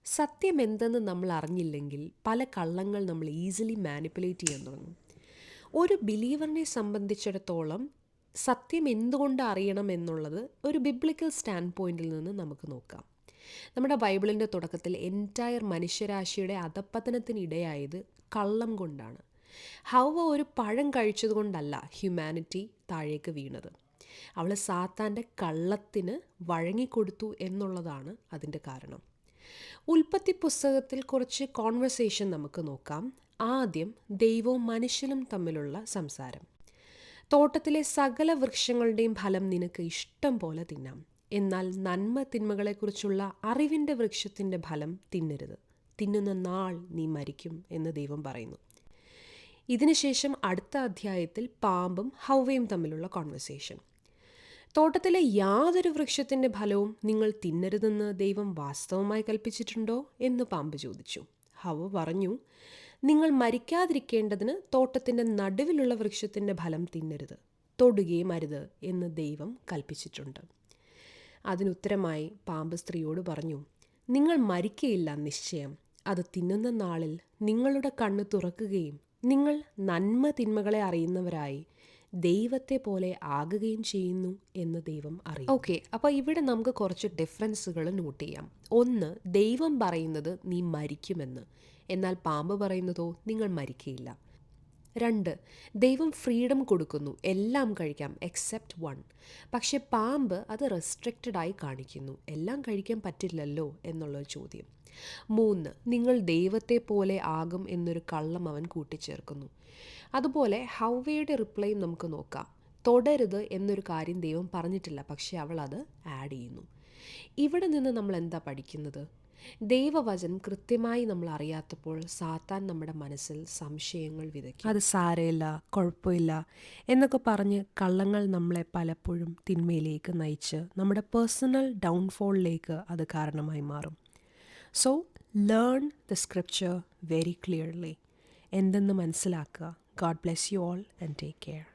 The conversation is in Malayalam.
സത്യം എന്തെന്ന് നമ്മൾ അറിഞ്ഞില്ലെങ്കിൽ പല കള്ളങ്ങൾ നമ്മൾ ഈസിലി മാനിപ്പുലേറ്റ് ചെയ്യാൻ തുടങ്ങും. ഒരു ബിലീവറിനെ സംബന്ധിച്ചിടത്തോളം സത്യം എന്തുകൊണ്ട് അറിയണം എന്നുള്ളത് ഒരു ബിബ്ലിക്കൽ സ്റ്റാൻഡ് പോയിന്റിൽ നിന്ന് നമുക്ക് നോക്കാം. നമ്മുടെ ബൈബിളിൻ്റെ തുടക്കത്തിൽ എൻറ്റയർ മനുഷ്യരാശിയുടെ അധപ്പതനത്തിനിടയായത് കള്ളം കൊണ്ടാണ്. ഹൗവ ഒരു പഴം കഴിച്ചതുകൊണ്ടല്ല ഹ്യൂമാനിറ്റി താഴേക്ക് വീണത്. അവൾ സാത്താൻ്റെ കള്ളത്തിന് വഴങ്ങിക്കൊടുത്തു എന്നുള്ളതാണ് അതിൻ്റെ കാരണം. ഉൽപ്പത്തി പുസ്തകത്തിൽ കുറച്ച് കോൺവെർസേഷൻ നമുക്ക് നോക്കാം. ആദ്യം ദൈവവും മനുഷ്യനും തമ്മിലുള്ള സംസാരം. തോട്ടത്തിലെ സകല വൃക്ഷങ്ങളുടെയും ഫലം നിനക്ക് ഇഷ്ടം പോലെ തിന്നാം, എന്നാൽ നന്മ തിന്മകളെക്കുറിച്ചുള്ള അറിവിൻ്റെ വൃക്ഷത്തിൻ്റെ ഫലം തിന്നരുത്, തിന്നുന്ന നാൾ നീ മരിക്കും എന്ന് ദൈവം പറയുന്നു. ഇതിനുശേഷം അടുത്ത അധ്യായത്തിൽ പാമ്പും ഹൗവയും തമ്മിലുള്ള കോൺവെർസേഷൻ. തോട്ടത്തിലെ യാതൊരു വൃക്ഷത്തിൻ്റെ ഫലവും നിങ്ങൾ തിന്നരുതെന്ന് ദൈവം വാസ്തവമായി കൽപ്പിച്ചിട്ടുണ്ടോ എന്ന് പാമ്പ് ചോദിച്ചു. ഹൗവ പറഞ്ഞു, നിങ്ങൾ മരിക്കാതിരിക്കേണ്ടതിന് തോട്ടത്തിൻ്റെ നടുവിലുള്ള വൃക്ഷത്തിൻ്റെ ഫലം തിന്നരുത്, തൊടുകയും അരുത് എന്ന് ദൈവം കൽപ്പിച്ചിട്ടുണ്ട്. അതിനുത്തരമായി പാമ്പ് സ്ത്രീയോട് പറഞ്ഞു, നിങ്ങൾ മരിക്കയില്ല നിശ്ചയം. അത് തിന്നുന്ന നാളിൽ നിങ്ങളുടെ കണ്ണ് തുറക്കുകയും നിങ്ങൾ നന്മ തിന്മകളെ അറിയുന്നവരായി ദൈവത്തെ പോലെ ആകുകയും ചെയ്യുന്നു എന്ന് ദൈവം അറിയും. ഓക്കെ, അപ്പോൾ ഇവിടെ നമുക്ക് കുറച്ച് ഡിഫറൻസുകൾ നോട്ട് ചെയ്യാം. ഒന്ന്, ദൈവം പറയുന്നത് നീ മരിക്കുമെന്ന്, എന്നാൽ പാമ്പ് പറയുന്നതോ നിങ്ങൾ മരിക്കയില്ല. രണ്ട്, ദൈവം ഫ്രീഡം കൊടുക്കുന്നു, എല്ലാം കഴിക്കാം എക്സെപ്റ്റ് വൺ. പക്ഷെ പാമ്പ് അത് റെസ്ട്രിക്റ്റഡായി കാണിക്കുന്നു, എല്ലാം കഴിക്കാൻ പറ്റില്ലല്ലോ എന്നുള്ള ചോദ്യം. മൂന്ന്, നിങ്ങൾ ദൈവത്തെ പോലെ ആകും എന്നൊരു കള്ളം അവൻ കൂട്ടിച്ചേർക്കുന്നു. അതുപോലെ ഹൗവയുടെ റിപ്ലൈ നമുക്ക് നോക്കാം. തൊടരുത് എന്നൊരു കാര്യം ദൈവം പറഞ്ഞിട്ടില്ല, പക്ഷെ അവൾ അത് ആഡ് ചെയ്യുന്നു. ഇവിടെ നിന്ന് നമ്മൾ എന്താ പഠിക്കുന്നത്? ദൈവവചനം കൃത്യമായി നമ്മൾ അറിയാത്തപ്പോൾ സാത്താൻ നമ്മുടെ മനസ്സിൽ സംശയങ്ങൾ വിതയ്ക്കും. അത് സാരമില്ല, കുഴപ്പമില്ല എന്നൊക്കെ പറഞ്ഞ് കള്ളങ്ങൾ നമ്മളെ പലപ്പോഴും തിന്മയിലേക്ക് നയിച്ച് നമ്മുടെ പേഴ്സണൽ ഡൗൺഫോളിലേക്ക് അത് കാരണമായി മാറും. So learn the scripture very clearly. എന്തെന്ന് മനസ്സിലാക്കുക. God bless you all and take care.